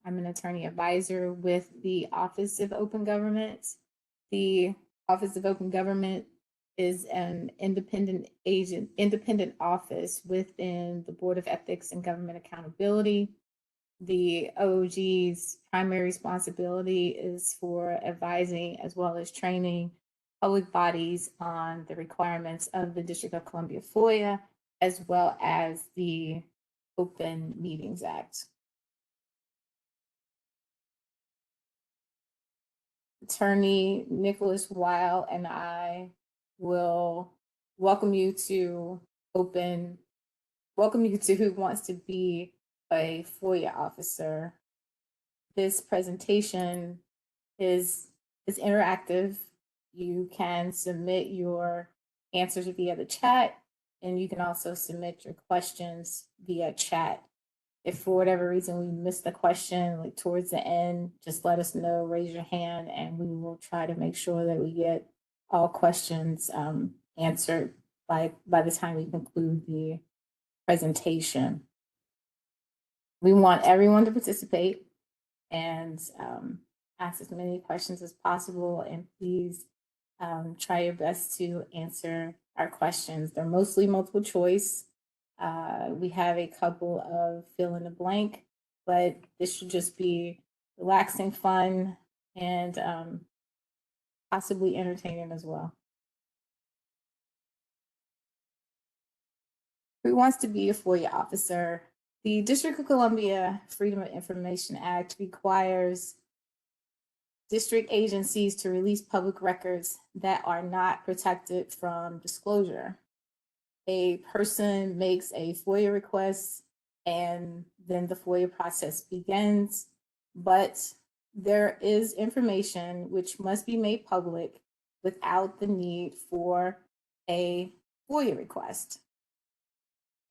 I'm an attorney advisor with the Office of Open Government. The Office of Open Government is an independent office within the Board of Ethics and Government Accountability. The OOG's primary responsibility is for advising as well as training public bodies on the requirements of the District of Columbia FOIA, as well as the Open Meetings Act. Attorney Nicholas Weil and I will welcome you to Who Wants to Be a FOIA Officer. This presentation is interactive. You can submit your answers via the chat, and you can also submit your questions via chat. If for whatever reason we missed the question, like towards the end, just let us know, raise your hand, and we will try to make sure that we get all questions answered by the time we conclude the presentation. We want everyone to participate and ask as many questions as possible, and please try your best to answer our questions. They're mostly multiple choice. We have a couple of fill in the blank, but this should just be relaxing, fun, and possibly entertaining as well. Who wants to be a FOIA officer? The District of Columbia Freedom of Information Act requires district agencies to release public records that are not protected from disclosure. A person makes a FOIA request and then the FOIA process begins, but there is information which must be made public without the need for a FOIA request.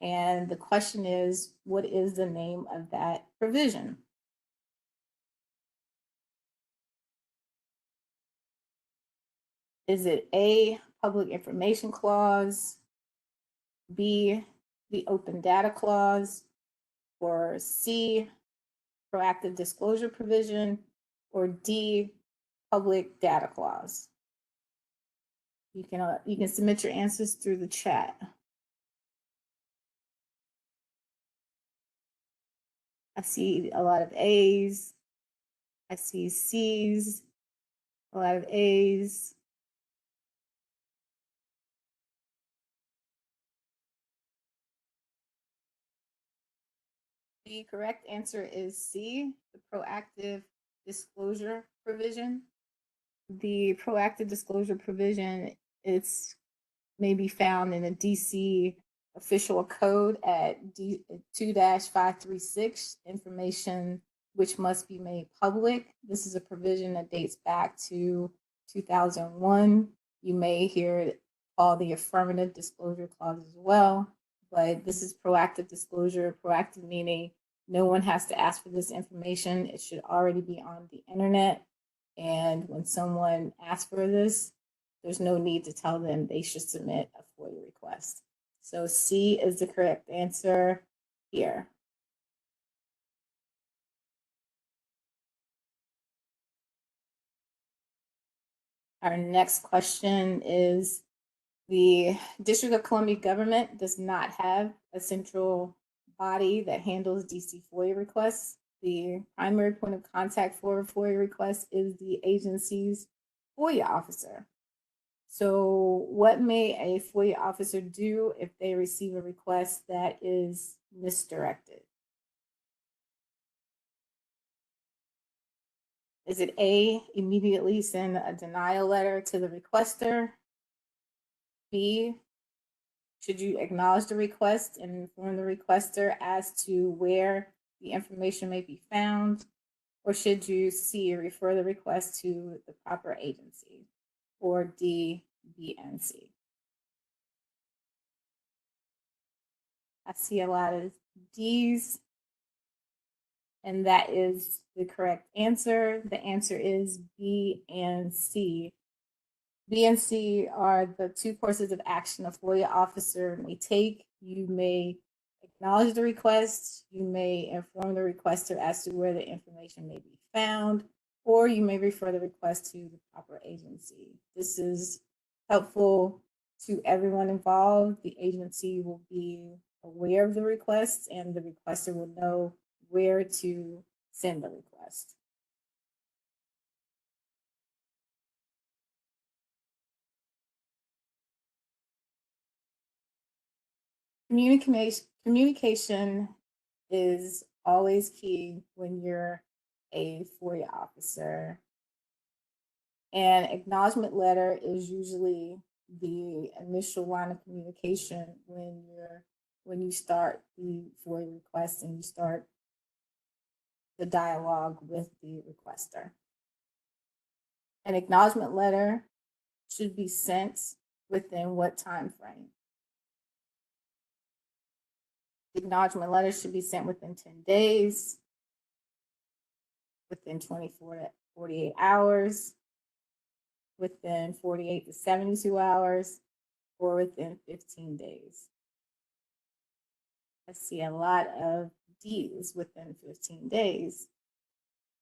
And the question is, what is the name of that provision? Is it A, Public Information Clause, B, the Open Data Clause, or C, Proactive Disclosure Provision, or D, Public Data Clause? You can submit your answers through the chat. I see a lot of A's. I see C's, a lot of A's. The correct answer is C, the Proactive Disclosure Provision. The Proactive Disclosure Provision, it's maybe found in a DC official code at 2-536, information which must be made public. This is a provision that dates back to 2001. You may hear it called the Affirmative Disclosure Clause as well, but this is proactive disclosure. Proactive meaning no one has to ask for this information. It should already be on the internet. And when someone asks for this, there's no need to tell them they should submit a FOIA request. So C is the correct answer here. Our next question is, the District of Columbia government does not have a central body that handles DC FOIA requests. The primary point of contact for FOIA requests is the agency's FOIA officer. So what may a FOIA officer do if they receive a request that is misdirected? Is it A, immediately send a denial letter to the requester? B, should you acknowledge the request and inform the requester as to where the information may be found? Or should you C, refer the request to the proper agency? Or D, B, and C? I see a lot of D's, and that is the correct answer. The answer is B and C. B and C are the two courses of action a FOIA officer may take. You may acknowledge the request. You may inform the requester as to where the information may be found, or you may refer the request to the proper agency. This is helpful to everyone involved. The agency will be aware of the request, and the requester will know where to send the request. Communication is always key when you're a FOIA officer. An acknowledgement letter is usually the initial line of communication when you start the FOIA request and you start the dialogue with the requester. An acknowledgement letter should be sent within what time frame? The acknowledgement letter should be sent within 10 days, within 24 to 48 hours, within 48 to 72 hours, or within 15 days. I see a lot of D's within 15 days.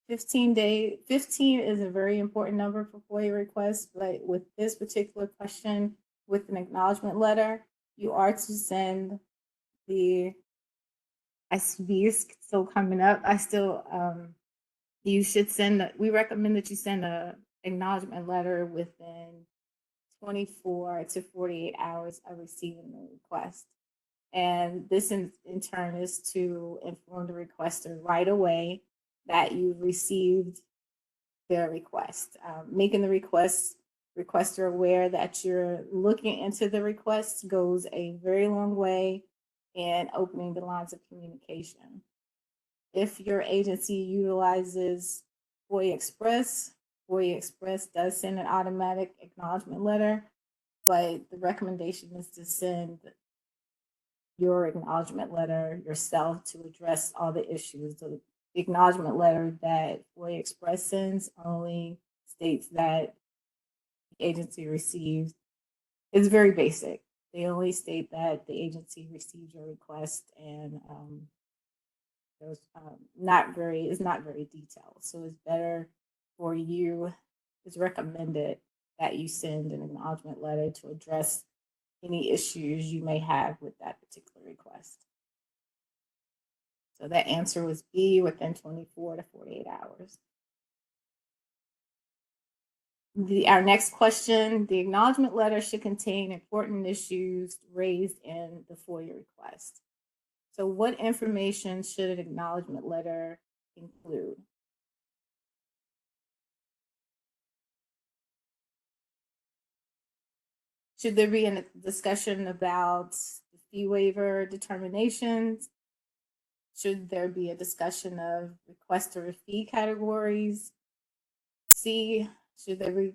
15 is a very important number for FOIA requests, but with this particular question, with an acknowledgement letter, you are to send the SUV is still coming up. You should we recommend that you send a acknowledgement letter within 24 to 48 hours of receiving the request. And this in turn is to inform the requester right away that you've received their request. Making the requester aware that you're looking into the request goes a very long way in opening the lines of communication. If your agency utilizes FOIA Express does send an automatic acknowledgement letter, but the recommendation is to send your acknowledgement letter yourself to address all the issues. The acknowledgement letter that FOIA Express sends only states that the agency received. It's very basic. They only state that the agency received your request, and it's not very detailed. So it's better for you. It's recommended that you send an acknowledgement letter to address any issues you may have with that particular request. So that answer was B, within 24 to 48 hours. Our next question, the acknowledgement letter should contain important issues raised in the FOIA request. So what information should an acknowledgement letter include? Should there be a discussion about the fee waiver determinations? Should there be a discussion of requester fee categories? C, should there be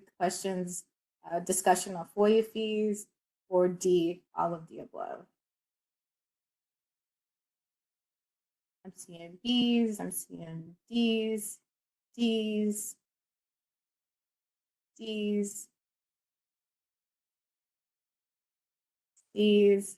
discussion on FOIA fees? Or D, all of the above? I'm seeing B's, I'm seeing D's, D's, D's, D's.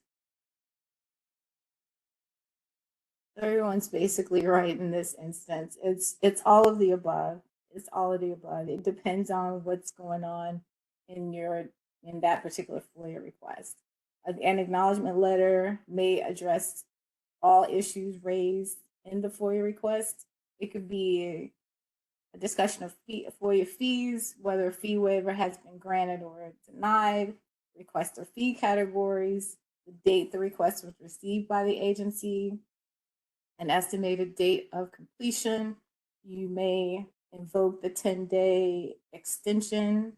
Everyone's basically right in this instance. It's all of the above. It's all of the above. It depends on what's going on in that particular FOIA request. An acknowledgement letter may address all issues raised in the FOIA request. It could be a discussion of FOIA fees, whether a fee waiver has been granted or denied, requester fee categories, the date the request was received by the agency, an estimated date of completion. You may invoke the 10-day extension.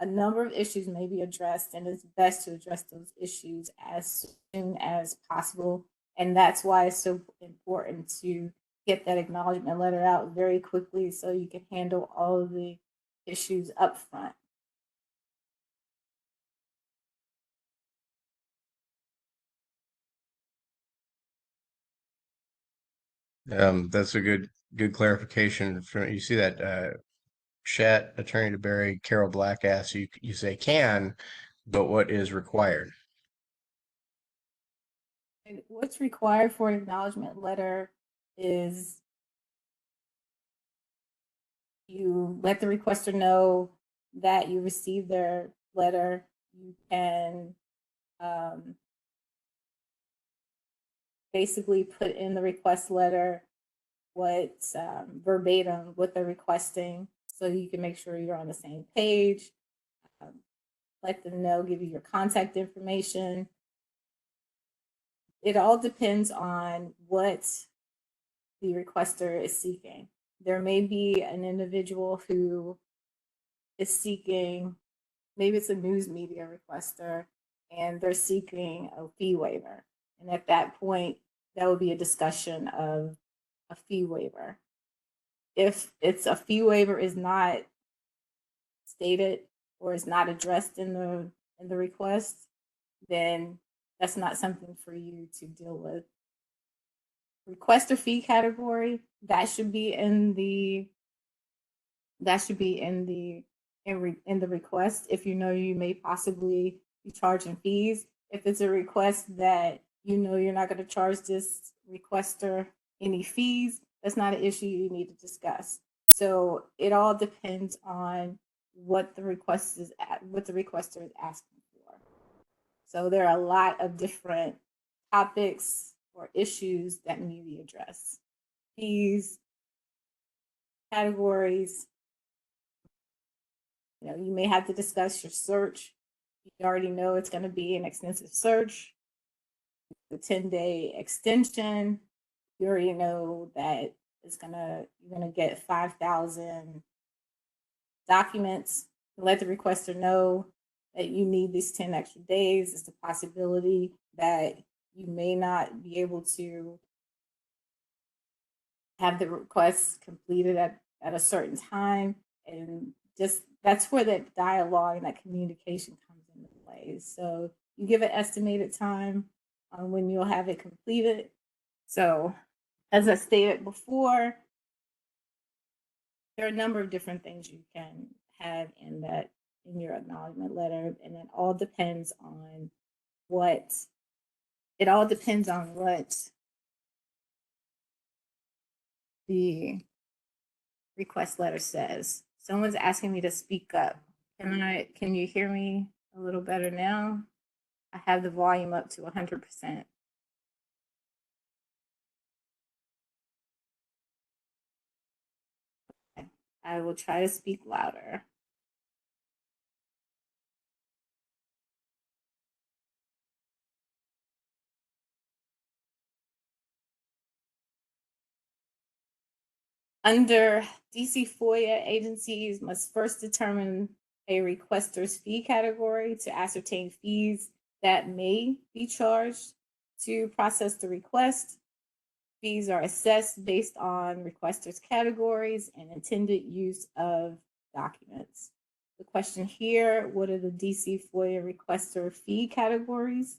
A number of issues may be addressed, and it's best to address those issues as soon as possible. And that's why it's so important to get that acknowledgement letter out very quickly so you can handle all of the issues up front. That's a good clarification. You see that chat, Attorney DeBerry, Carol Black asks you say can, but what is required? And what's required for an acknowledgement letter is you let the requester know that you received their letter. You can basically put in the request letter what verbatim what they're requesting, so you can make sure you're on the same page. Let them know, give you your contact information. It all depends on what the requester is seeking. There may be an individual who is seeking, maybe it's a news media requester, and they're seeking a fee waiver. And at that point, that would be a discussion of a fee waiver. If it's a fee waiver is not stated or is not addressed in the request, then that's not something for you to deal with. Requester fee category, that should be in the in the request. If you know you may possibly be charging fees, if it's a request that you know you're not going to charge this requester any fees, that's not an issue you need to discuss. So it all depends on what the requester is asking for. So there are a lot of different topics or issues that need to be addressed. Fees, categories, you may have to discuss your search. You already know it's going to be an extensive search, the 10-day extension. You already know that you're gonna get 5,000 documents. Let the requester know that you need these 10 extra days. It's the possibility that you may not be able to have the request completed at a certain time. And just that's where that dialogue and that communication comes into play. So you give an estimated time on when you'll have it completed. So as I stated before, there are a number of different things you can have in your acknowledgement letter, and it all depends on what the request letter says. Someone's asking me to speak up. Can you hear me a little better now? I have the volume up to 100%. Okay. I will try to speak louder. Under DC FOIA, agencies must first determine a requester's fee category to ascertain fees that may be charged to process the request. Fees are assessed based on requesters' categories and intended use of documents. The question here, what are the DC FOIA requester fee categories?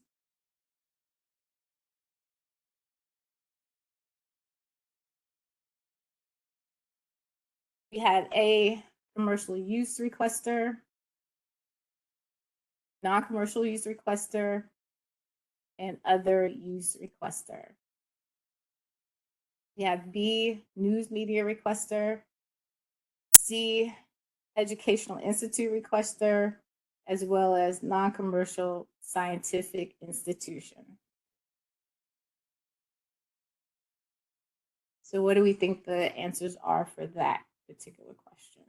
We had a commercial use requester, non-commercial use requester, and other use requester. We have B, news media requester, C, educational institute requester, as well as non-commercial scientific institution. So what do we think the answers are for that particular question?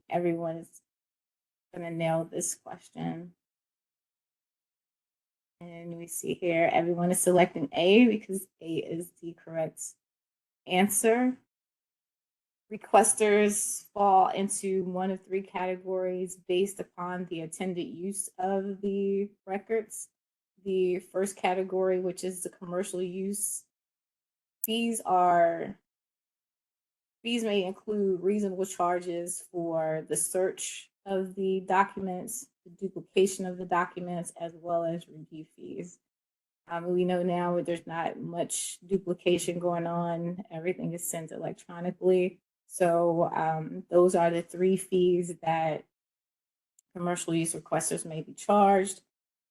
Everyone is going to nail this question. And we see here, everyone is selecting A because A is the correct answer. Requesters fall into one of three categories based upon the intended use of the records. The first category, which is the commercial use, fees may include reasonable charges for the search of the documents, the duplication of the documents, as well as review fees. We know now there's not much duplication going on. Everything is sent electronically. So those are the three fees that commercial use requesters may be charged.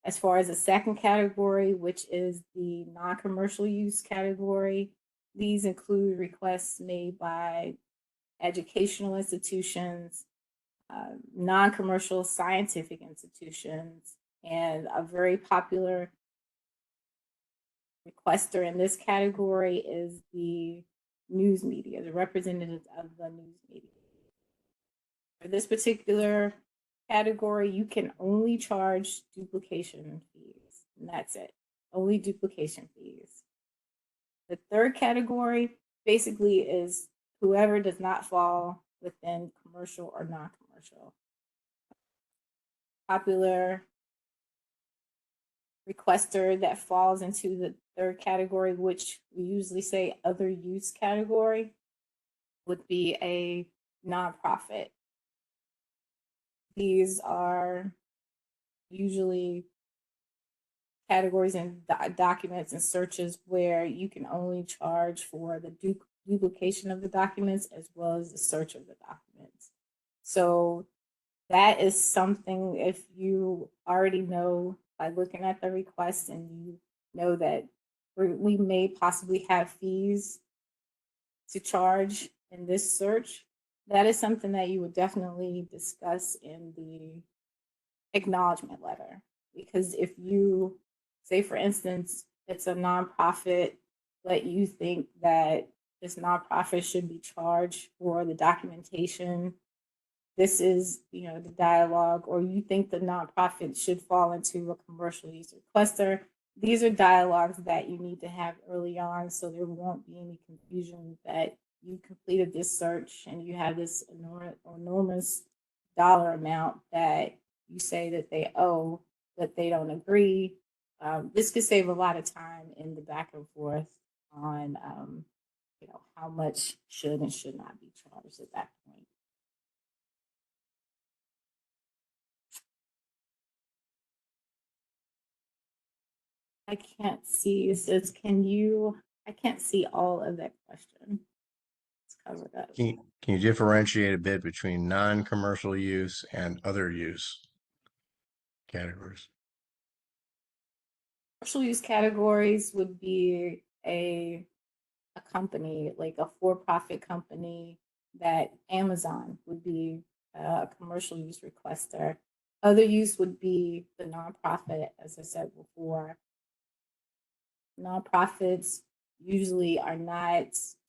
As far as the second category, which is the non-commercial use category, these include requests made by educational institutions, non-commercial scientific institutions, and a very popular requester in this category is the news media, the representatives of the news media. For this particular category, you can only charge duplication fees, and that's it. Only duplication fees. The third category basically is whoever does not fall within commercial or non-commercial. Popular requester that falls into the third category, which we usually say other use category, would be a nonprofit. These are usually categories and documents and searches where you can only charge for the duplication of the documents as well as the search of the documents. So that is something, if you already know by looking at the request and you know that we may possibly have fees to charge in this search, that is something that you would definitely discuss in the acknowledgement letter. Because if you say, for instance, it's a nonprofit, but you think that this nonprofit should be charged for the documentation, this is, the dialogue, or you think the nonprofit should fall into a commercial use requester. These are dialogues that you need to have early on so there won't be any confusion that you completed this search and you have this enormous dollar amount that you say that they owe, but they don't agree. This could save a lot of time in the back and forth on, how much should and should not be charged at that point. I can't see. It says, I can't see all of that question. Let's cover that. Can you differentiate a bit between non-commercial use and other use categories? Commercial use categories would be a company, like a for-profit company, that Amazon would be a commercial use requester. Other use would be the nonprofit, as I said before. Nonprofits usually are not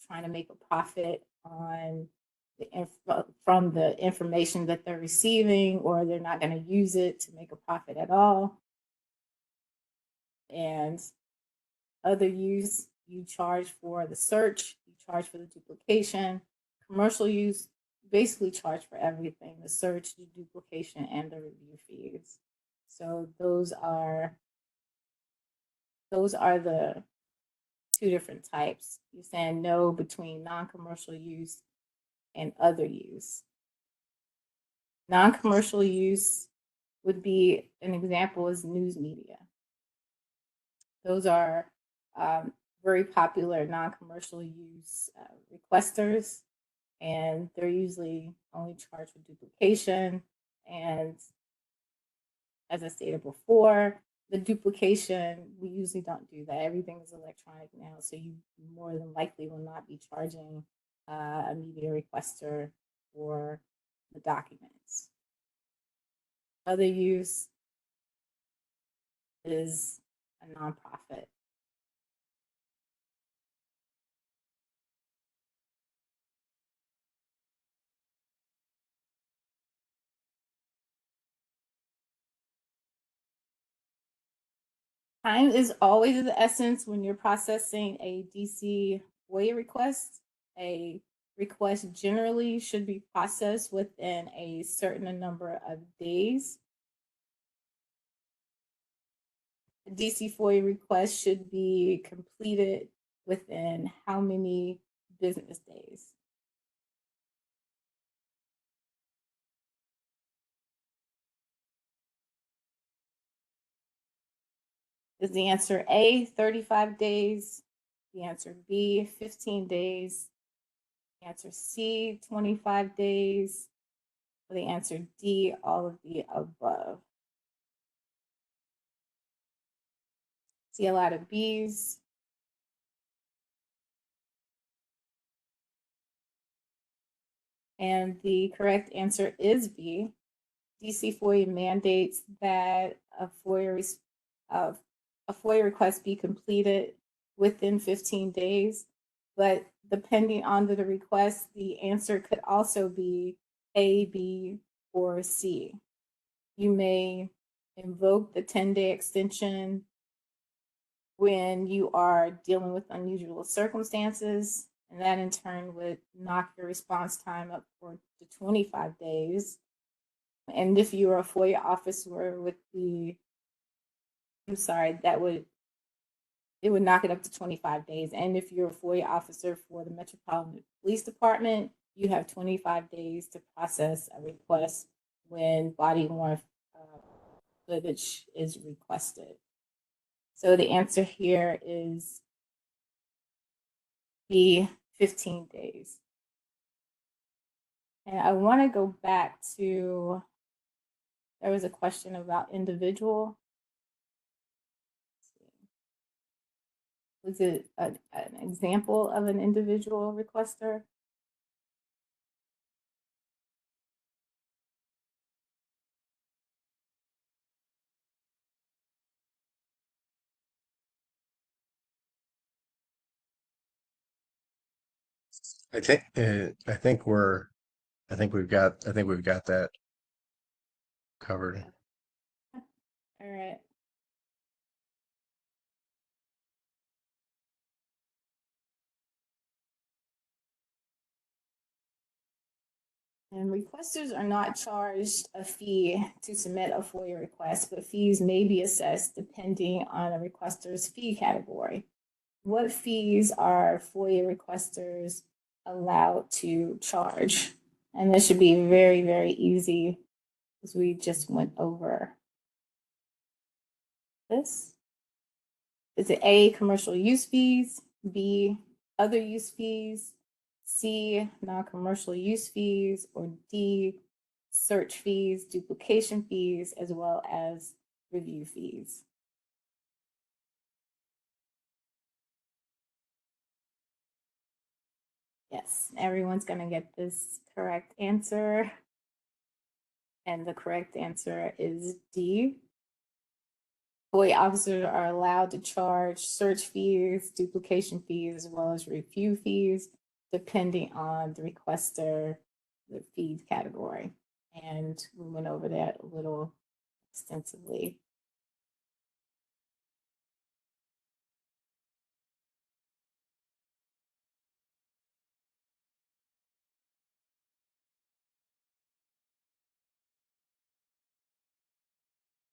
trying to make a profit on from the information that they're receiving, or they're not going to use it to make a profit at all. And other use, you charge for the search, you charge for the duplication. Commercial use, basically charge for everything: the search, the duplication, and the review fees. So those are the two different types. You're saying no between non-commercial use and other use. Non-commercial use would be, an example is news media. Those are very popular non-commercial use requesters, and they're usually only charged with duplication. And as I stated before, the duplication, we usually don't do that. Everything is electronic now, so you more than likely will not be charging a media requester for the documents. Other use is a nonprofit. Time is always the essence when you're processing a DC FOIA request. A request generally should be processed within a certain number of days. A DC FOIA request should be completed within how many business days? Is the answer A, 35 days? The answer B, 15 days? The answer C, 25 days? Or the answer D, all of the above? See a lot of Bs. And the correct answer is B. DC FOIA mandates that a FOIA request be completed within 15 days, but depending on the request, the answer could also be A, B, or C. You may invoke the 10-day extension when you are dealing with unusual circumstances, and that in turn would knock your response time up to 25 days. And if you are a FOIA officer with it would knock it up to 25 days. And if you're a FOIA officer for the Metropolitan Police Department, you have 25 days to process a request when body worn footage is requested. So the answer here is B, 15 days. And I want to go back to, there was a question about individual. Was it an example of an individual requester? I think we've got that covered. All right. And requesters are not charged a fee to submit a FOIA request, but fees may be assessed depending on a requester's fee category. What fees are FOIA requesters allowed to charge? And this should be very, very easy because we just went over this. Is it A, commercial use fees, B, other use fees, C, non-commercial use fees, or D, search fees, duplication fees, as well as review fees? Yes, everyone's going to get this correct answer. And the correct answer is D. FOIA officers are allowed to charge search fees, duplication fees, as well as review fees, depending on the requester, the fees category. And we went over that a little extensively.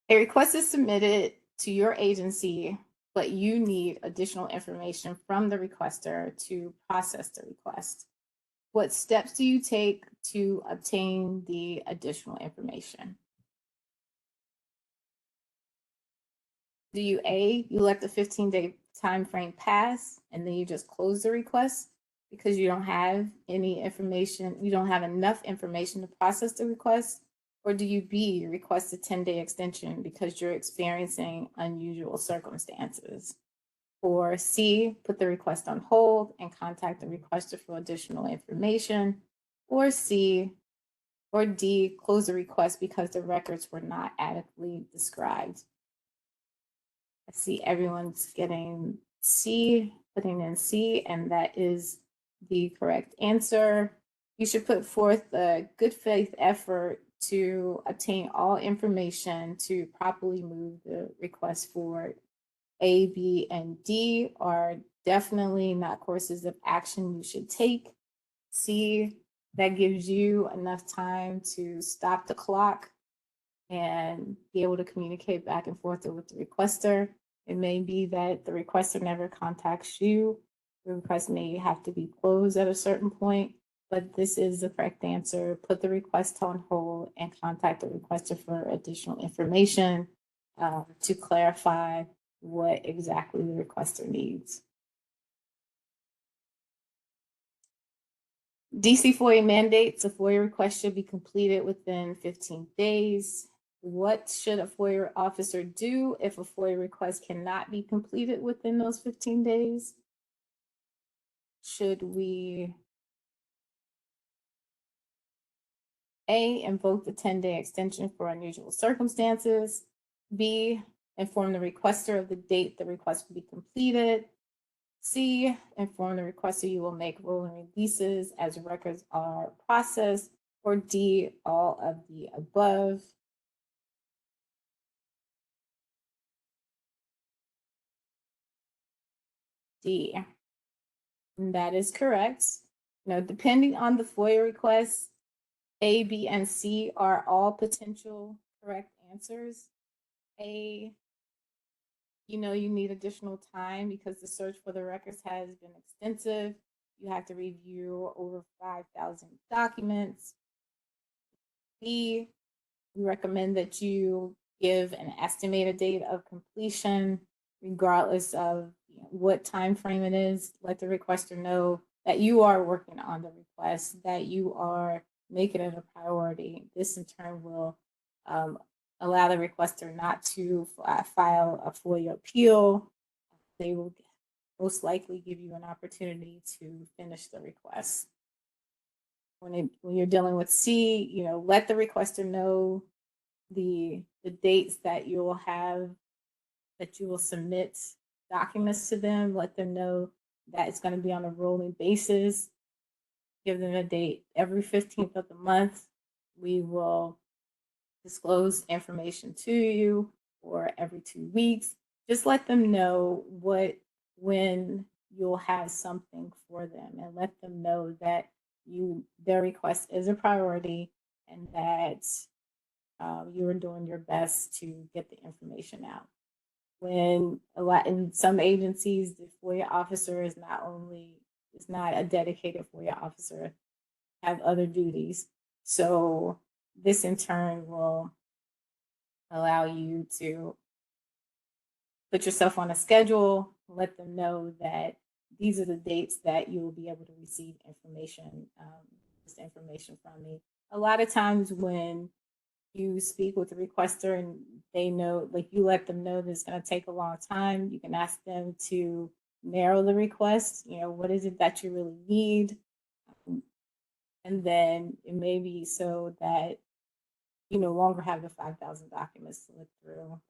A request is submitted to your agency, but you need additional information from the requester to process the request. What steps do you take to obtain the additional information? Do you A, you let the 15-day time frame pass and then you just close the request because you don't have any information, you don't have enough information to process the request? Or do you B, request a 10-day extension because you're experiencing unusual circumstances? Or C, put the request on hold and contact the requester for additional information? Or C, or D, close the request because the records were not adequately described? I see everyone's getting C, putting in C, and that is the correct answer. You should put forth a good faith effort to obtain all information to properly move the request forward. A, B, and D are definitely not courses of action you should take. C, that gives you enough time to stop the clock and be able to communicate back and forth with the requester. It may be that the requester never contacts you. The request may have to be closed at a certain point, but this is the correct answer. Put the request on hold and contact the requester for additional information to clarify what exactly the requester needs. DC FOIA mandates a FOIA request should be completed within 15 days. What should a FOIA officer do if a FOIA request cannot be completed within those 15 days? Should we A, invoke the 10-day extension for unusual circumstances? B, inform the requester of the date the request will be completed? C, inform the requester you will make rolling releases as records are processed? Or D, all of the above? D. And that is correct. Now, depending on the FOIA request, A, B, and C are all potential correct answers. A, you need additional time because the search for the records has been extensive. You have to review over 5,000 documents. B, we recommend that you give an estimated date of completion, regardless of what time frame it is. Let the requester know that you are working on the request, that you are making it a priority. This in turn will allow the requester not to file a FOIA appeal. They will most likely give you an opportunity to finish the request. When you're dealing with C, let the requester know the dates that you will have, that you will submit documents to them. Let them know that it's going to be on a rolling basis. Give them a date. Every 15th of the month, we will disclose information to you, or every 2 weeks. Just let them know when you'll have something for them, and let them know that their request is a priority, and that you are doing your best to get the information out. In some agencies, the FOIA officer is not a dedicated FOIA officer, have other duties. So this in turn will allow you to put yourself on a schedule, let them know that these are the dates that you will be able to receive information, this information from me. A lot of times when you speak with the requester and they know, you let them know that it's going to take a long time, you can ask them to narrow the request. What is it that you really need? And then it may be so that you no longer have the 5,000 documents to look through.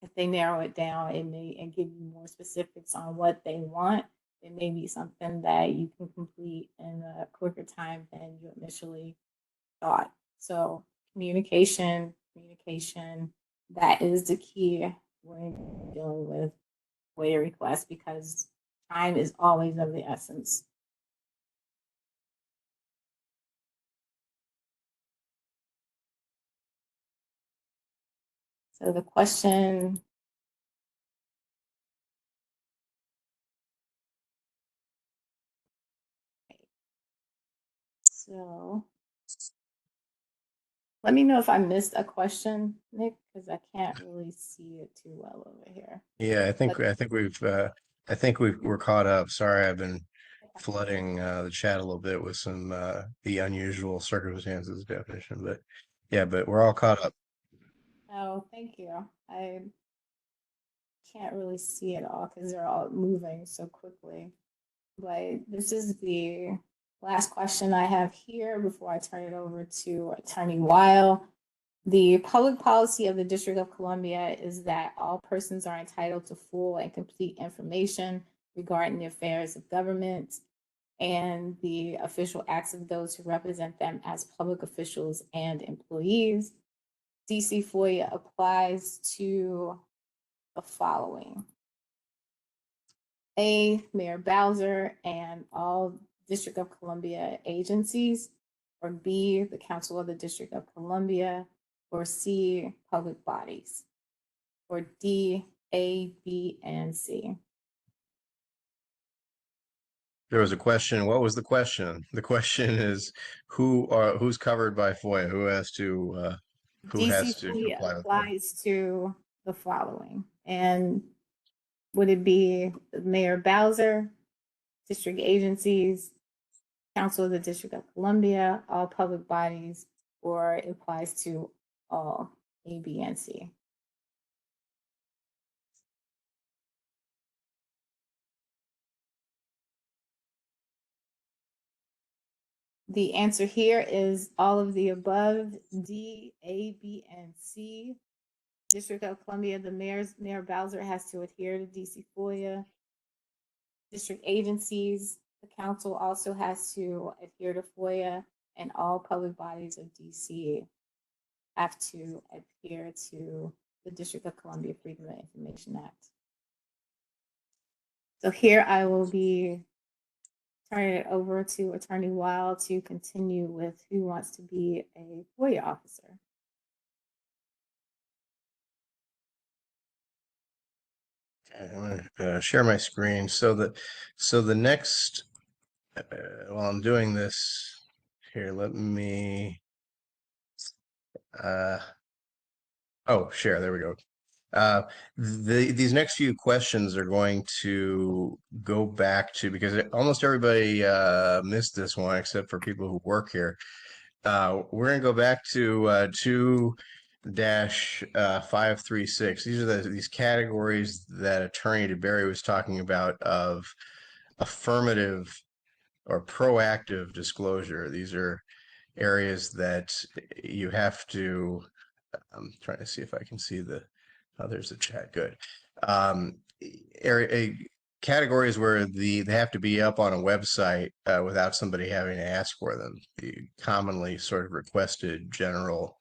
If they narrow it down and give you more specifics on what they want, it may be something that you can complete in a quicker time than you initially thought. So communication, that is the key when dealing with FOIA requests, because time is always of the essence. So the question, so let me know if I missed a question, Nick, because I can't really see it too well over here. Yeah, I think we're caught up. Sorry, I've been flooding the chat a little bit with some the unusual circumstances definition, but we're all caught up. Oh, thank you. I can't really see it all because they're all moving so quickly. But this is the last question I have here before I turn it over to Attorney Weil. The public policy of the District of Columbia is that all persons are entitled to full and complete information regarding the affairs of government and the official acts of those who represent them as public officials and employees. DC FOIA applies to the following: A, Mayor Bowser and all District of Columbia agencies, or B, the Council of the District of Columbia, or C, public bodies, or D, A, B, and C. There was a question. What was the question? The question is who's covered by FOIA? Who has to DC comply with FOIA? applies to the following. And would it be Mayor Bowser, district agencies, Council of the District of Columbia, all public bodies, or it applies to all A, B, and C. The answer here is all of the above: D, A, B, and C. District of Columbia, the Mayor Bowser has to adhere to DC FOIA. District agencies, the council also has to adhere to FOIA, and all public bodies of DC have to adhere to the District of Columbia Freedom of Information Act. So here I will be turning it over to Attorney Weil to continue with who wants to be a FOIA officer. I'm gonna share my screen. So the next, while I'm doing this here, let me, share, there we go. These next few questions are going to go back to, because almost everybody missed this one except for people who work here. We're going to go back to 2-536. These are these categories that Attorney DeBerry was talking about of affirmative or proactive disclosure. These are areas that you have to, I'm trying to see if I can see oh, there's the chat. Good. Categories where they have to be up on a website without somebody having to ask for them. The commonly sort of requested general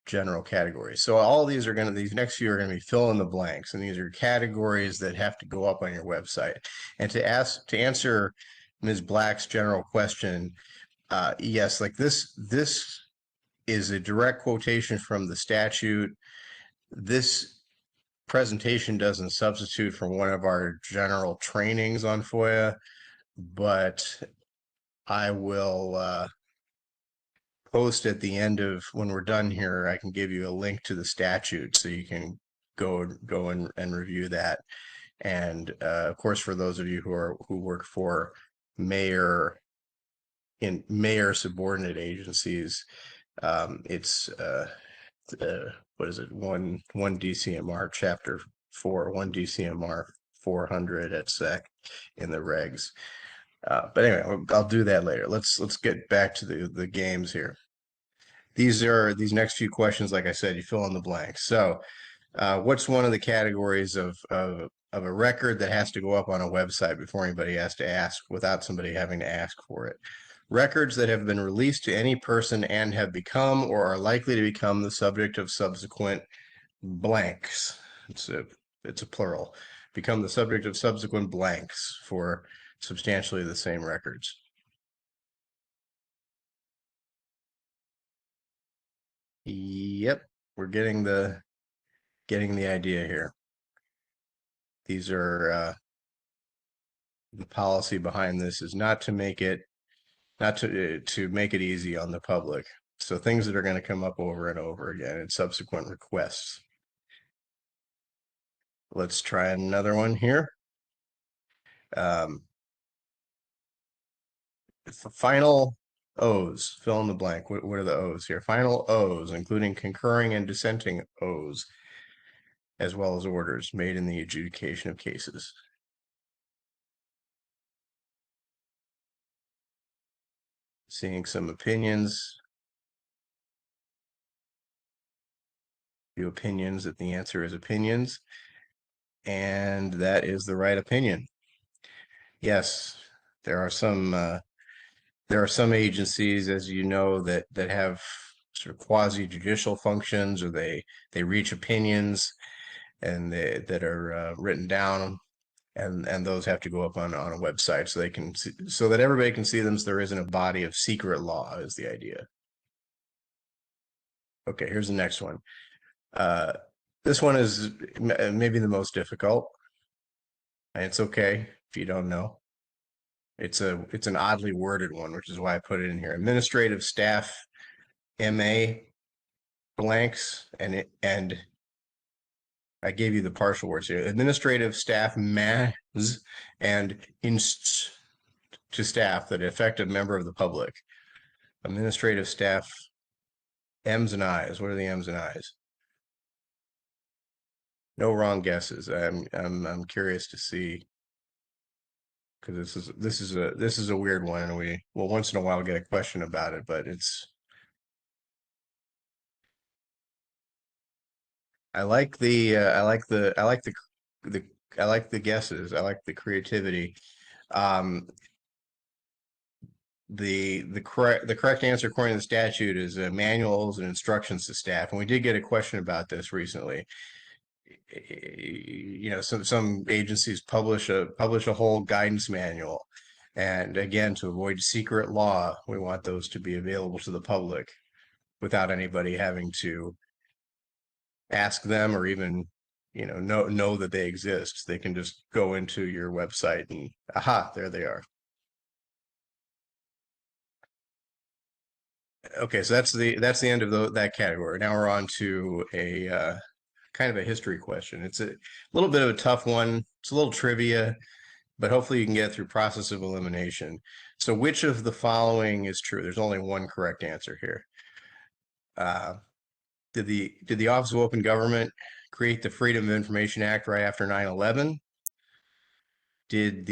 categories. So all these are these next few are going to be fill in the blanks, and these are categories that have to go up on your website. And to answer Ms. Black's general question, yes, like this is a direct quotation from the statute. This presentation doesn't substitute for one of our general trainings on FOIA, but I will post at the end of when we're done here. I can give you a link to the statute so you can go and review that. And of course, for those of you who work for mayor subordinate agencies, it's what is it, one DCMR chapter 4, 1 DCMR 400 at SEC in the regs. But anyway, I'll do that later. Let's get back to the games here. These next few questions, like I said, you fill in the blanks. So what's one of the categories of a record that has to go up on a website before anybody has to ask, without somebody having to ask for it? Records that have been released to any person and have become or are likely to become the subject of subsequent blanks. It's a plural. Become the subject of subsequent blanks for substantially the same records. Yep, we're getting the idea here. These are the policy behind this is not to make it easy on the public. So things that are going to come up over and over again in subsequent requests. Let's try another one here. Final O's, fill in the blank. What are the O's here? Final O's, including concurring and dissenting O's, as well as orders made in the adjudication of cases. Seeing some opinions. Few opinions that the answer is opinions. And that is the right opinion. Yes, there are some agencies, as you know, that have sort of quasi-judicial functions, or they reach opinions and that are written down, and those have to go up on a website so they can see, so that everybody can see them, so there isn't a body of secret law is the idea. Okay, here's the next one. This one is maybe the most difficult, and it's okay if you don't know. It's an oddly worded one, which is why I put it in here. Administrative staff MA blanks, and I gave you the partial words here. Administrative staff MAS and inst to staff that affect a member of the public. Administrative staff M's and I's. What are the M's and I's? No wrong guesses. I'm curious to see, because this is a weird one, and we will once in a while get a question about it, but it's I like the the I like the guesses. I like the creativity. Um, the correct answer according to the statute is manuals and instructions to staff, and we did get a question about this recently. You know, some agencies publish a whole guidance manual, and again, to avoid secret law, we want those to be available to the public without anybody having to ask them or even know that they exist. They can just go into your website and aha, there they are. Okay, so that's the end of that category. Now we're on to a kind of a history question. It's a little bit of a tough one. It's a little trivia, but hopefully you can get through process of elimination. So which of the following is true? There's only one correct answer here. Uh, did the Office of Open Government create the Freedom of Information Act right after 9/11? Did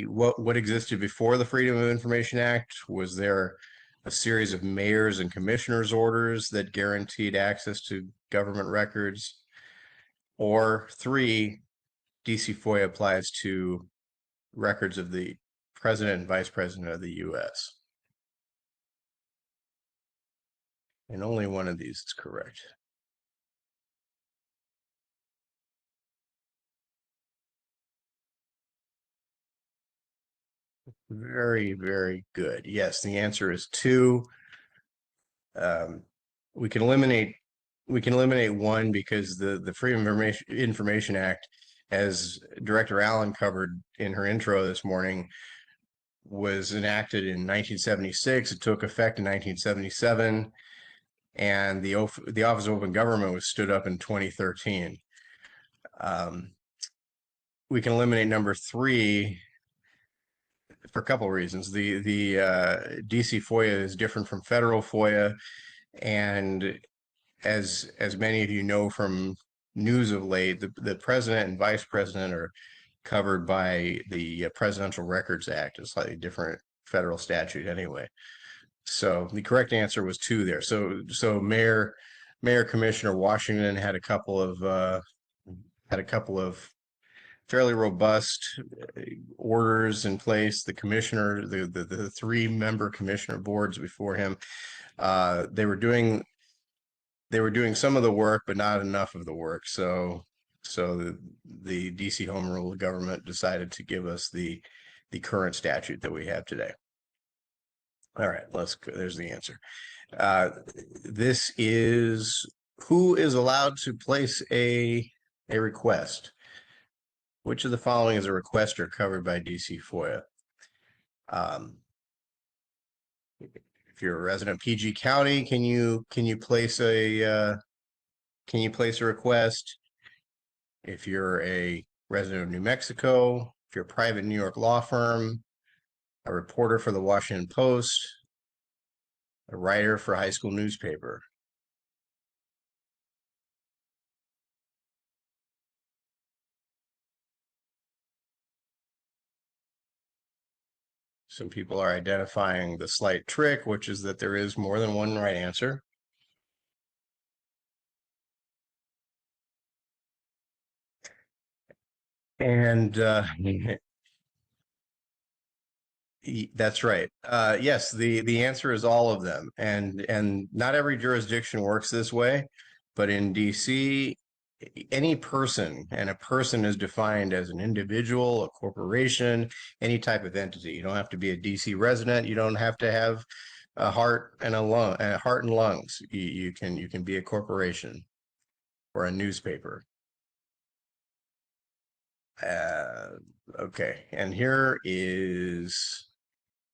what existed before the Freedom of Information Act? Was there a series of mayors and commissioners' orders that guaranteed access to government records? Or three, DC FOIA applies to records of the president and vice president of the US. And only one of these is correct. Very, very good. Yes, the answer is two. Um, we can eliminate one because the Freedom of Information Act, as Director Allen covered in her intro this morning, was enacted in 1976. It took effect in 1977, and the Office of Open Government was stood up in 2013. We can eliminate number three for a couple of reasons. The DC FOIA is different from federal FOIA, and as many of you know from news of late, the president and vice president are covered by the Presidential Records Act, a slightly different federal statute anyway. So the correct answer was two there. So Mayor Commissioner Washington had a couple of fairly robust orders in place. The commissioner, the three-member commissioner boards before him, they were doing some of the work, but not enough of the work. So the DC Home Rule government decided to give us the current statute that we have today. All right, let's go. There's the answer. This is who is allowed to place a request. Which of the following is a requester covered by DC FOIA? If you're a resident of PG County, can you place a request? If you're a resident of New Mexico, if you're a private New York law firm, a reporter for the Washington Post, a writer for a high school newspaper. Some people are identifying the slight trick, which is that there is more than one right answer. And that's right. Yes, the answer is all of them, and not every jurisdiction works this way, but in DC, any person, and a person is defined as an individual, a corporation, any type of entity. You don't have to be a DC resident. You don't have to have a heart and a heart and lungs. You can be a corporation or a newspaper. Okay, and here is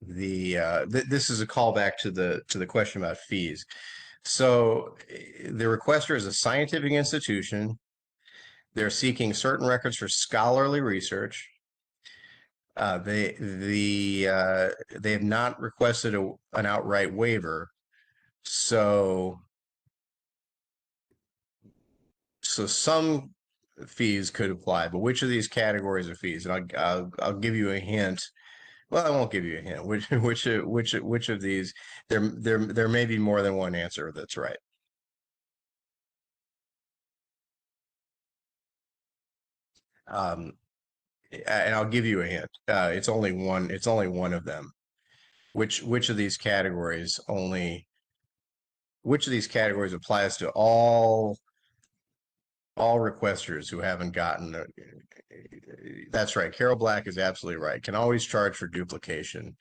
this is a callback to the question about fees. So the requester is a scientific institution. They're seeking certain records for scholarly research. They have not requested an outright waiver. So some fees could apply, but which of these categories of fees? And I'll give you a hint. Well, I won't give you a hint. Which of these? There may be more than one answer that's right. Um, and I'll give you a hint. It's only one. It's only one of them. Which of these categories only? Which of these categories applies to all requesters who haven't gotten? That's right. Carol Black is absolutely right. Can always charge for duplication.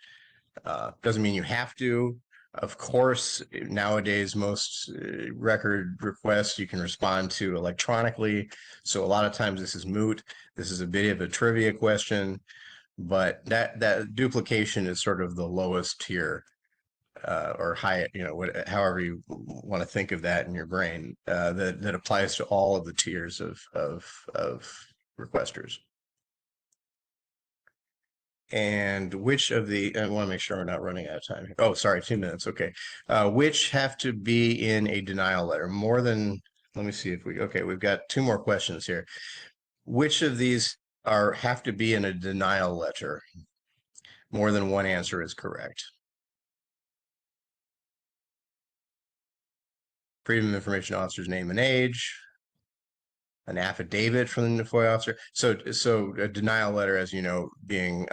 Doesn't mean you have to. Of course, nowadays, most record requests you can respond to electronically. So a lot of times this is moot. This is a bit of a trivia question, but that duplication is sort of the lowest tier or high, however you want to think of that in your brain, that applies to all of the tiers of requesters. And which of the, I want to make sure we're not running out of time. Oh, sorry, 2 minutes. Okay. Which have to be in a denial letter? More than, let me see if okay, we've got 2 more questions here. Which of these have to be in a denial letter? More than one answer is correct. Freedom of Information Officer's name and age, an affidavit from the FOIA officer. So a denial letter, as you know, being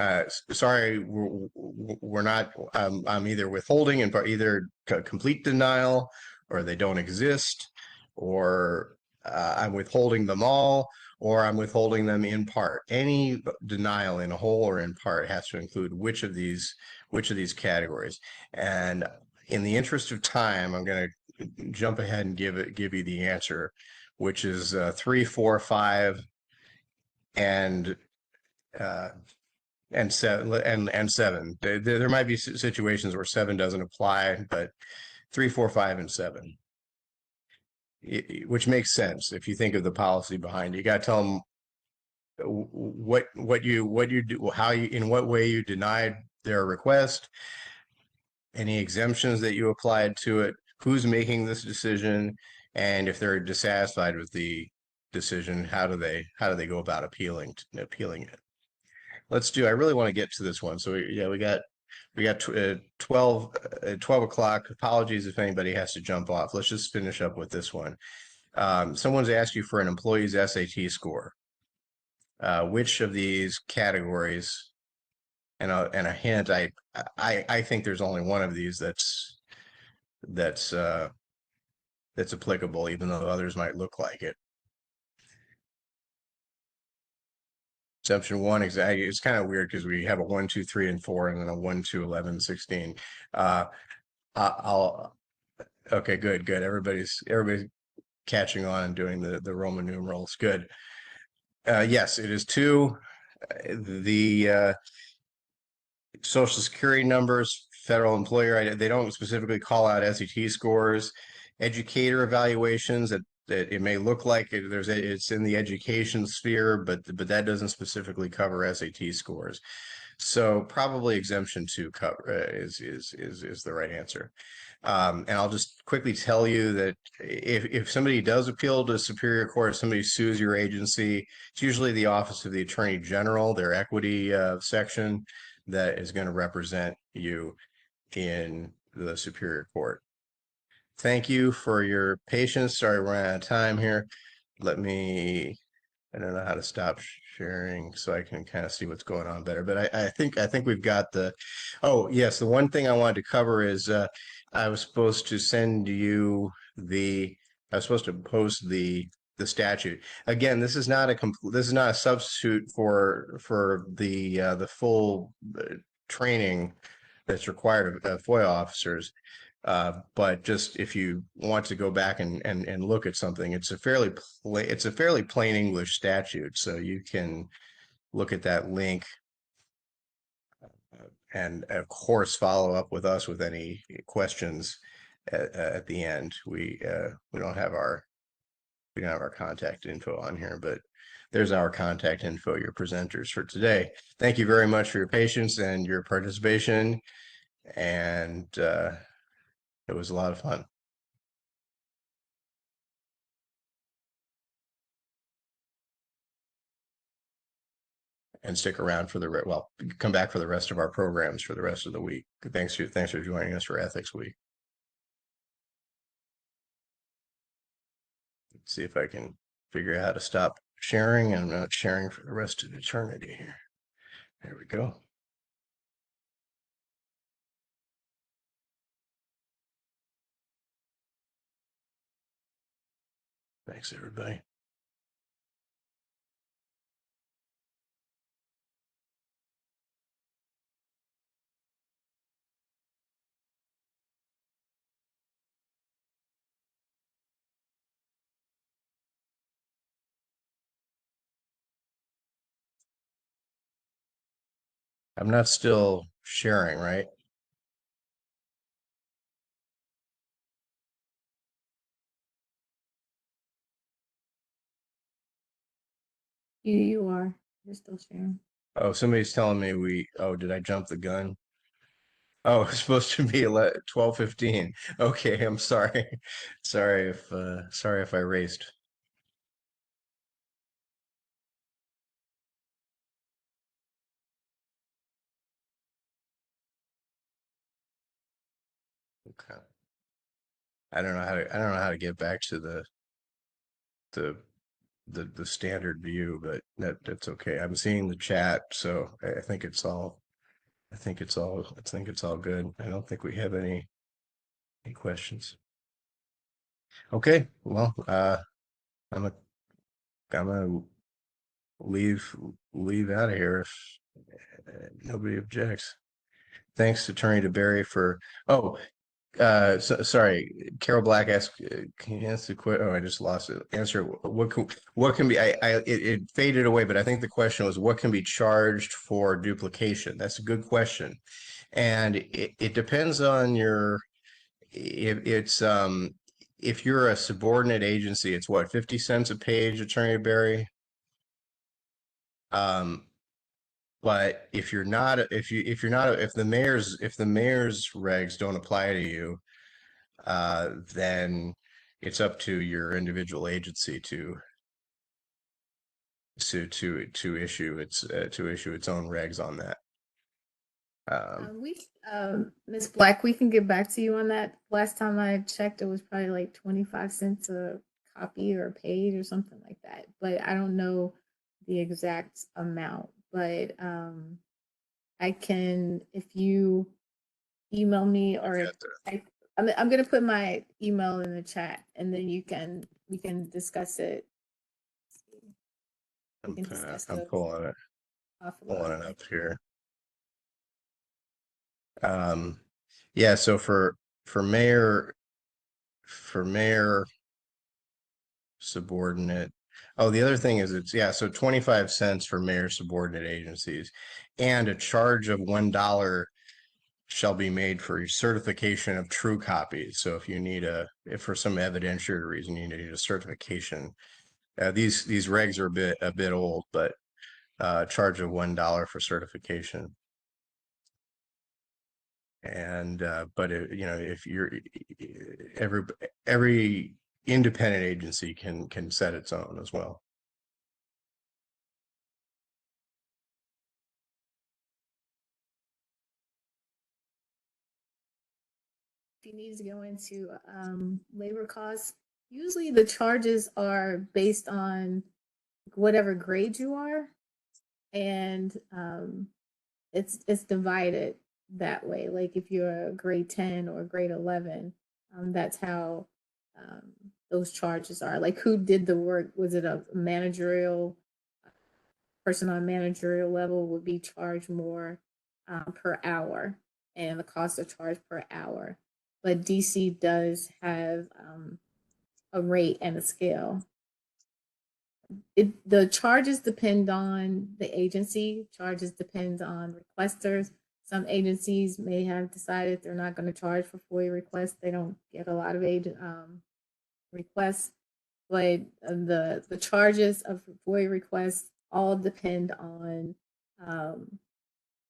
sorry, we're not. I'm either withholding and either complete denial, or they don't exist, or I'm withholding them all, or I'm withholding them in part. Any denial in whole or in part has to include which of these categories. And in the interest of time, I'm going to jump ahead and give you the answer, which is 3, 4, 5, and 7. There might be situations where 7 doesn't apply, but 3, 4, 5, and 7, which makes sense if you think of the policy behind it. You got to tell them what you do, how you, in what way you denied their request, any exemptions that you applied to it, who's making this decision, and if they're dissatisfied with the decision, how do they go about appealing it? Let's do. I really want to get to this one. So we got 12 o'clock. Apologies if anybody has to jump off. Let's just finish up with this one. Someone's asked you for an employee's SAT score. Which of these categories? And a hint. I think there's only one of these that's applicable, even though others might look like it. Exemption 1, exactly. It's kind of weird because we have a 1, 2, 3, and 4, and then a 1, 2, 11, 16. Okay, good. Everybody's catching on and doing the Roman numerals. Good. Yes, it is 2. The Social Security numbers, federal employer, they don't specifically call out SAT scores, educator evaluations that it may look like it's in the education sphere, but that doesn't specifically cover SAT scores. So probably exemption 2 is the right answer. And I'll just quickly tell you that if somebody does appeal to Superior Court, if somebody sues your agency, it's usually the Office of the Attorney General, their equity section, that is going to represent you in the Superior Court. Thank you for your patience. Sorry, we're out of time here. I don't know how to stop sharing so I can kind of see what's going on better, but I think we've got oh yes, the one thing I wanted to cover is I was supposed to send you I was supposed to post the statute. Again, this is not a substitute for the full training that's required of FOIA officers. But just if you want to go back and look at something, it's a fairly plain English statute, so you can look at that link and of course follow up with us with any questions at the end. We don't have our contact info on here, but there's our contact info, your presenters for today. Thank you very much for your patience and your participation, and It was a lot of fun. And stick around for the well, come back for the rest of our programs for the rest of the week. Thanks for joining us for Ethics Week. Let's see if I can figure out how to stop sharing. I'm not sharing for the rest of eternity here. There we go. Thanks, everybody. I'm not still sharing, right? You are. You're still sharing. Oh, somebody's telling me oh, did I jump the gun? Oh, it's supposed to be 12:15. Okay, I'm sorry. Sorry if I raced. Okay. I don't know how to get back to the the standard view, but that's okay. I'm seeing the chat, so I think it's all good. I don't think we have any questions. Okay, well, I'm a, I'm gonna leave out of here if nobody objects. Thanks, Attorney DeBerry, for. Oh, sorry, Carol Black asked, can you answer the question? Oh, I just lost it. Answer what can be? It faded away, but I think the question was what can be charged for duplication. That's a good question, and it depends on your. If you're a subordinate agency, it's what 50 cents a page, Attorney DeBerry. But if you're not, if you're not, if the mayor's regs don't apply to you, then it's up to your individual agency to issue its own regs on that. Miss Black, we can get back to you on that. Last time I checked, it was probably like 25 cents a copy or a page or something like that. But I don't know the exact amount. But I can, if you email me or I'm gonna put my email in the chat, and then we can discuss it. We can discuss I'm those pulling it offline. up here. Yeah, so for mayor subordinate. Oh, the other thing is so 25 cents for mayor subordinate agencies, and a charge of $1 shall be made for certification of true copies. So if you need if for some evidentiary reason you need a certification, these regs are a bit old, but charge of $1 for certification. And but if you're every independent agency can set its own as well. If you need to go into labor costs, usually the charges are based on whatever grade you are, and it's divided that way. Like if you're a grade 10 or grade 11, that's how those charges are. Like who did the work? Was it a managerial person on a managerial level would be charged more per hour, and the costs are charged per hour. But DC does have a rate and a scale. The charges depend on the agency. Charges depend on requesters. Some agencies may have decided they're not going to charge for FOIA requests. They don't get a lot of requests, but the charges of FOIA requests all depend on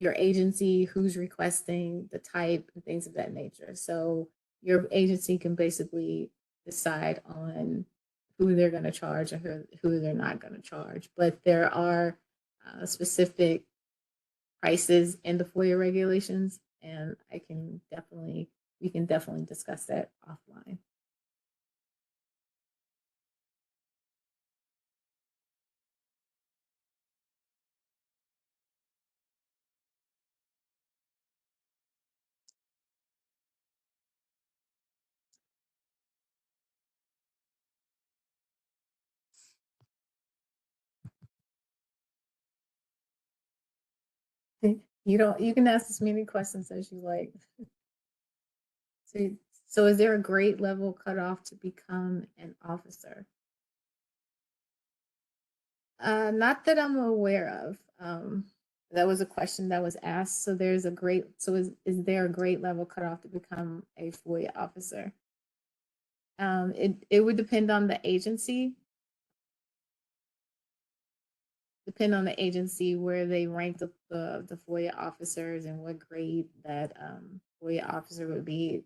your agency, who's requesting, the type, and things of that nature. So your agency can basically decide on who they're going to charge and who they're not going to charge. But there are specific prices in the FOIA regulations, and we can definitely discuss that offline. You can ask as many questions as you like. So is there a grade level cutoff to become an officer? Not that I'm aware of. That was a question that was asked. So is there a grade level cutoff to become a FOIA officer? It would depend on the agency. Depend on the agency where they rank the FOIA officers and what grade that FOIA officer would be.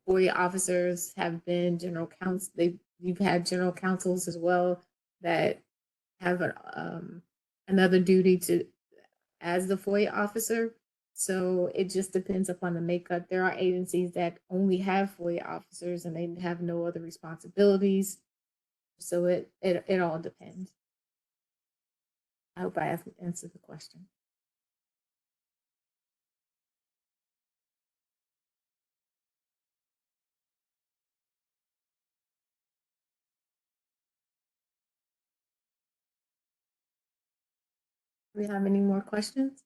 FOIA officers have been general counsel. You've had general counsels as well that have another duty to as the FOIA officer. So it just depends upon the makeup. There are agencies that only have FOIA officers and they have no other responsibilities. So it all depends. I hope I answered the question. Do we have any more questions?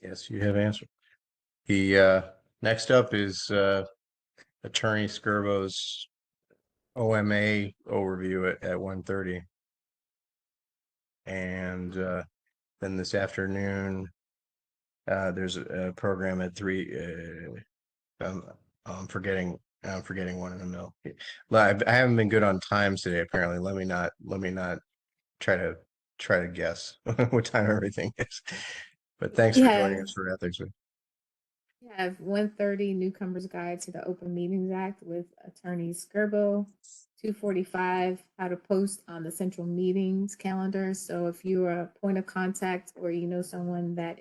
Yes, you have answered. The next up is Attorney Skirbo's OMA overview at 1:30. And then this afternoon, there's a program at 3. I'm forgetting one in the middle. I haven't been good on times today, apparently. Let me not try to guess what time everything is. But thanks for joining us for ethics. We have 1:30 Newcomers Guide to the Open Meetings Act with Attorney Skirbo. 2:45 How to Post on the Central Meetings Calendar. So if you're a point of contact or you know someone that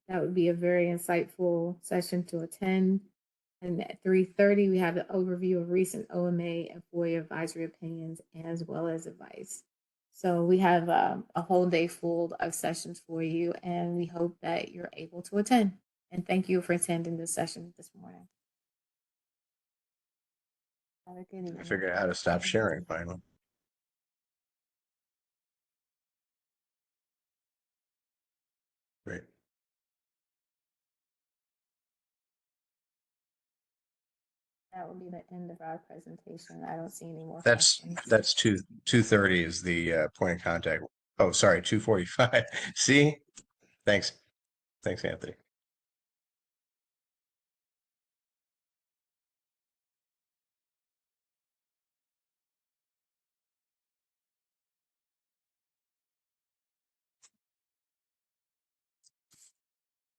would be a very insightful session to attend. And at 3:30 we have the overview of recent OMA and FOIA advisory opinions as well as advice. So we have a whole day full of sessions for you, and we hope that you're able to attend. And thank you for attending this session this morning. I figured out how to stop sharing finally. Great. That will be the end of our presentation. I don't see any more That's questions. 2:30 is the point of contact. Oh, sorry, 2:45. See? Thanks, Anthony.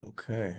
Okay.